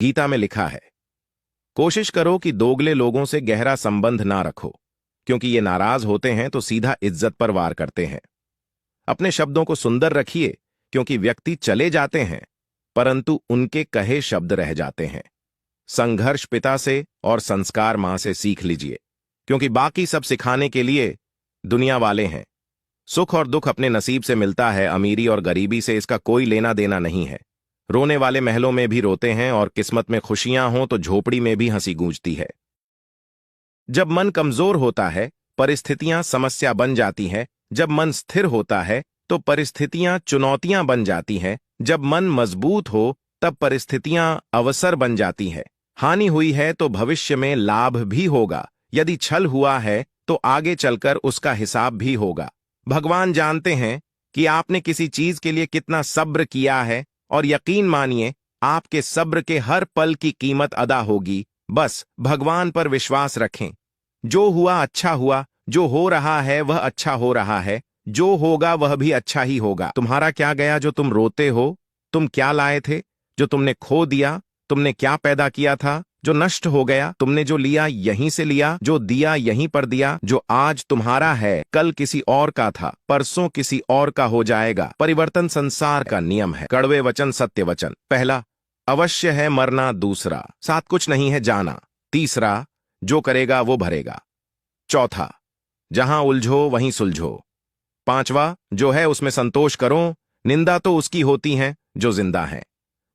गीता में लिखा है, कोशिश करो कि दोगले लोगों से गहरा संबंध ना रखो, क्योंकि ये नाराज होते हैं तो सीधा इज्जत पर वार करते हैं। अपने शब्दों को सुंदर रखिए, क्योंकि व्यक्ति चले जाते हैं परंतु उनके कहे शब्द रह जाते हैं। संघर्ष पिता से और संस्कार मां से सीख लीजिए, क्योंकि बाकी सब सिखाने के लिए दुनिया वाले हैं। सुख और दुख अपने नसीब से मिलता है, अमीरी और गरीबी से इसका कोई लेना देना नहीं है। रोने वाले महलों में भी रोते हैं और किस्मत में खुशियां हों तो झोपड़ी में भी हंसी गूंजती है। जब मन कमजोर होता है परिस्थितियां समस्या बन जाती हैं। जब मन स्थिर होता है तो परिस्थितियां चुनौतियां बन जाती हैं। जब मन मजबूत हो तब परिस्थितियां अवसर बन जाती हैं। हानि हुई है तो भविष्य में लाभ भी होगा। यदि छल हुआ है तो आगे चलकर उसका हिसाब भी होगा। भगवान जानते हैं कि आपने किसी चीज के लिए कितना सब्र किया है और यकीन मानिए आपके सब्र के हर पल की कीमत अदा होगी। बस भगवान पर विश्वास रखें। जो हुआ अच्छा हुआ, जो हो रहा है वह अच्छा हो रहा है, जो होगा वह भी अच्छा ही होगा। तुम्हारा क्या गया जो तुम रोते हो? तुम क्या लाए थे जो तुमने खो दिया? तुमने क्या पैदा किया था जो नष्ट हो गया? तुमने जो लिया यहीं से लिया, जो दिया यहीं पर दिया। जो आज तुम्हारा है कल किसी और का था, परसों किसी और का हो जाएगा। परिवर्तन संसार का नियम है। कड़वे वचन सत्य वचन। पहला, अवश्य है मरना। दूसरा, साथ कुछ नहीं है जाना। तीसरा, जो करेगा वो भरेगा। चौथा, जहां उलझो वहीं सुलझो। पांचवा, जो है उसमें संतोष करो। निंदा तो उसकी होती है जो जिंदा है,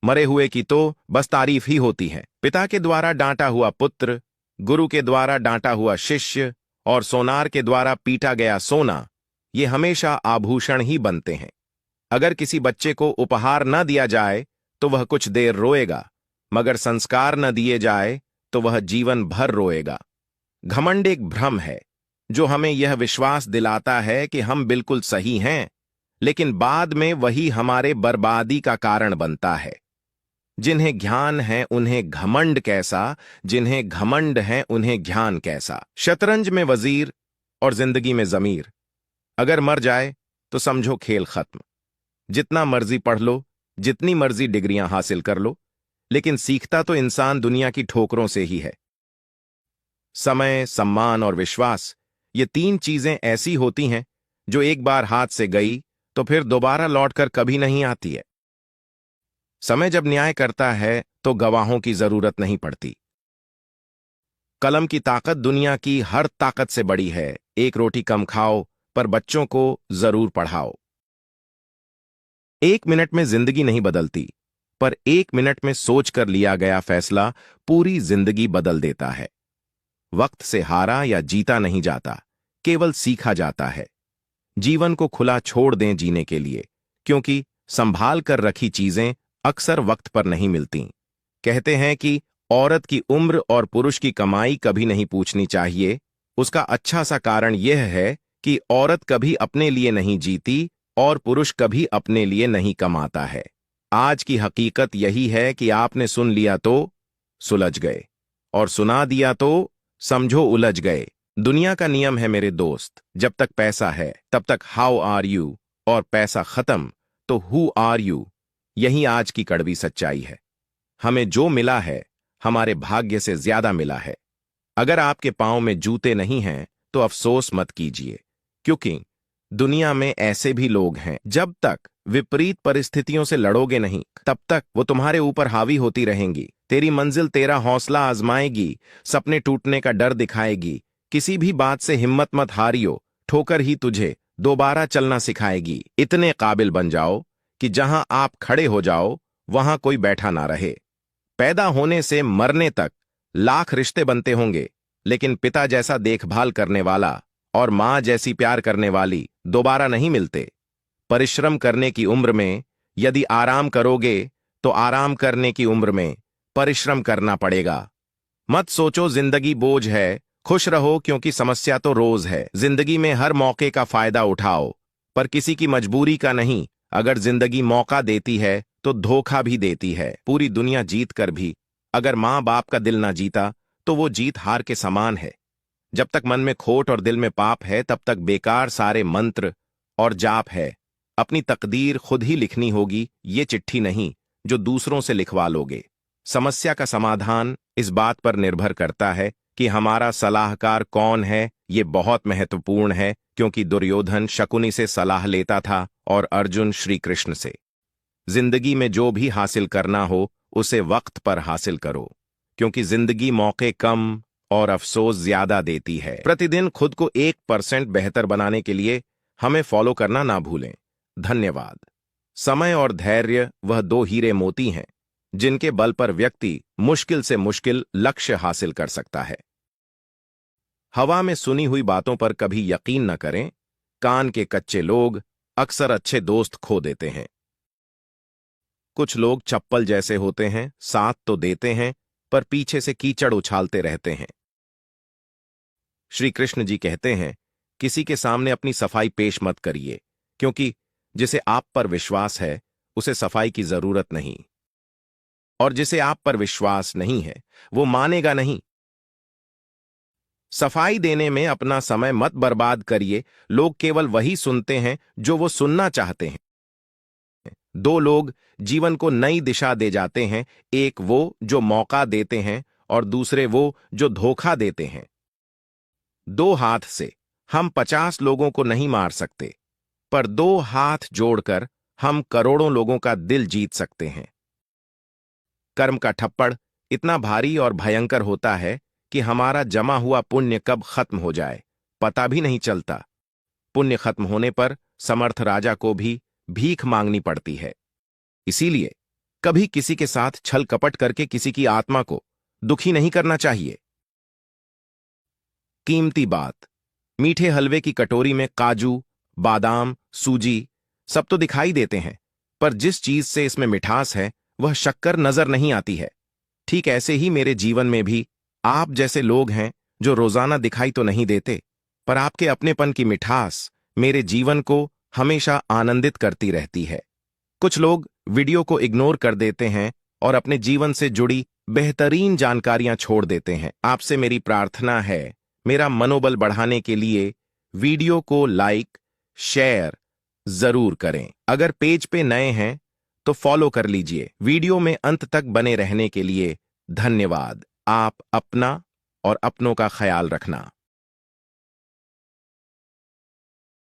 मरे हुए की तो बस तारीफ ही होती है। पिता के द्वारा डांटा हुआ पुत्र, गुरु के द्वारा डांटा हुआ शिष्य और सोनार के द्वारा पीटा गया सोना, ये हमेशा आभूषण ही बनते हैं। अगर किसी बच्चे को उपहार न दिया जाए तो वह कुछ देर रोएगा, मगर संस्कार न दिए जाए तो वह जीवन भर रोएगा। घमंड एक भ्रम है जो हमें यह विश्वास दिलाता है कि हम बिल्कुल सही हैं, लेकिन बाद में वही हमारे बर्बादी का कारण बनता है। जिन्हें ज्ञान है उन्हें घमंड कैसा, जिन्हें घमंड है उन्हें ज्ञान कैसा। शतरंज में वजीर और जिंदगी में जमीर। अगर मर जाए तो समझो खेल खत्म। जितना मर्जी पढ़ लो, जितनी मर्जी डिग्रियां हासिल कर लो, लेकिन सीखता तो इंसान दुनिया की ठोकरों से ही है। समय, सम्मान और विश्वास, ये तीन चीजें ऐसी होती हैं जो एक बार हाथ से गई तो फिर दोबारा लौटकर कभी नहीं आती है। समय जब न्याय करता है तो गवाहों की जरूरत नहीं पड़ती। कलम की ताकत दुनिया की हर ताकत से बड़ी है। एक रोटी कम खाओ पर बच्चों को जरूर पढ़ाओ। 1 मिनट में जिंदगी नहीं बदलती, पर 1 मिनट में सोचकर लिया गया फैसला पूरी जिंदगी बदल देता है। वक्त से हारा या जीता नहीं जाता, केवल सीखा जाता है। जीवन को खुला छोड़ दें जीने के लिए, क्योंकि संभाल कर रखी चीजें अक्सर वक्त पर नहीं मिलती। कहते हैं कि औरत की उम्र और पुरुष की कमाई कभी नहीं पूछनी चाहिए। उसका अच्छा सा कारण यह है कि औरत कभी अपने लिए नहीं जीती और पुरुष कभी अपने लिए नहीं कमाता है। आज की हकीकत यही है कि आपने सुन लिया तो सुलझ गए, और सुना दिया तो समझो उलझ गए। दुनिया का नियम है मेरे दोस्त, जब तक पैसा है तब तक हाउ आर यू, और पैसा खत्म तो हु आर यू। यही आज की कड़वी सच्चाई है। हमें जो मिला है हमारे भाग्य से ज्यादा मिला है। अगर आपके पांव में जूते नहीं हैं तो अफसोस मत कीजिए, क्योंकि दुनिया में ऐसे भी लोग हैं। जब तक विपरीत परिस्थितियों से लड़ोगे नहीं तब तक वो तुम्हारे ऊपर हावी होती रहेंगी। तेरी मंजिल तेरा हौसला आजमाएगी, सपने टूटने का डर दिखाएगी। किसी भी बात से हिम्मत मत हारियो, ठोकर ही तुझे दोबारा चलना सिखाएगी। इतने काबिल बन जाओ कि जहां आप खड़े हो जाओ वहां कोई बैठा ना रहे। पैदा होने से मरने तक लाख रिश्ते बनते होंगे, लेकिन पिता जैसा देखभाल करने वाला और मां जैसी प्यार करने वाली दोबारा नहीं मिलते। परिश्रम करने की उम्र में यदि आराम करोगे तो आराम करने की उम्र में परिश्रम करना पड़ेगा। मत सोचो जिंदगी बोझ है, खुश रहो क्योंकि समस्या तो रोज है। जिंदगी में हर मौके का फायदा उठाओ, पर किसी की मजबूरी का नहीं। अगर जिंदगी मौका देती है तो धोखा भी देती है। पूरी दुनिया जीत कर भी अगर मां बाप का दिल ना जीता तो वो जीत हार के समान है। जब तक मन में खोट और दिल में पाप है तब तक बेकार सारे मंत्र और जाप है। अपनी तकदीर खुद ही लिखनी होगी, ये चिट्ठी नहीं जो दूसरों से लिखवा लोगे। समस्या का समाधान इस बात पर निर्भर करता है कि हमारा सलाहकार कौन है। ये बहुत महत्वपूर्ण है, क्योंकि दुर्योधन शकुनी से सलाह लेता था और अर्जुन श्री कृष्ण से। जिंदगी में जो भी हासिल करना हो उसे वक्त पर हासिल करो, क्योंकि जिंदगी मौके कम और अफसोस ज्यादा देती है। प्रतिदिन खुद को 1% बेहतर बनाने के लिए हमें फॉलो करना ना भूलें। धन्यवाद। समय और धैर्य वह दो हीरे मोती हैं जिनके बल पर व्यक्ति मुश्किल से मुश्किल लक्ष्य हासिल कर सकता है। हवा में सुनी हुई बातों पर कभी यकीन न करें। कान के कच्चे लोग अक्सर अच्छे दोस्त खो देते हैं। कुछ लोग चप्पल जैसे होते हैं, साथ तो देते हैं पर पीछे से कीचड़ उछालते रहते हैं। श्री कृष्ण जी कहते हैं, किसी के सामने अपनी सफाई पेश मत करिए, क्योंकि जिसे आप पर विश्वास है उसे सफाई की जरूरत नहीं, और जिसे आप पर विश्वास नहीं है वो मानेगा नहीं। सफाई देने में अपना समय मत बर्बाद करिए। लोग केवल वही सुनते हैं जो वो सुनना चाहते हैं। दो लोग जीवन को नई दिशा दे जाते हैं, एक वो जो मौका देते हैं और दूसरे वो जो धोखा देते हैं। दो हाथ से हम 50 लोगों को नहीं मार सकते, पर दो हाथ जोड़कर हम करोड़ों लोगों का दिल जीत सकते हैं। कर्म का ठप्पड़ इतना भारी और भयंकर होता है कि हमारा जमा हुआ पुण्य कब खत्म हो जाए पता भी नहीं चलता। पुण्य खत्म होने पर समर्थ राजा को भी भीख मांगनी पड़ती है। इसीलिए कभी किसी के साथ छल कपट करके किसी की आत्मा को दुखी नहीं करना चाहिए। कीमती बात, मीठे हलवे की कटोरी में काजू, बादाम, सूजी सब तो दिखाई देते हैं, पर जिस चीज से इसमें मिठास है वह शक्कर नजर नहीं आती है। ठीक ऐसे ही मेरे जीवन में भी आप जैसे लोग हैं जो रोजाना दिखाई तो नहीं देते, पर आपके अपनेपन की मिठास मेरे जीवन को हमेशा आनंदित करती रहती है। कुछ लोग वीडियो को इग्नोर कर देते हैं और अपने जीवन से जुड़ी बेहतरीन जानकारियां छोड़ देते हैं। आपसे मेरी प्रार्थना है, मेरा मनोबल बढ़ाने के लिए वीडियो को लाइक, शेयर जरूर करें। अगर पेज पे नए हैं तो फॉलो कर लीजिए। वीडियो में अंत तक बने रहने के लिए धन्यवाद। आप अपना और अपनों का ख्याल रखना।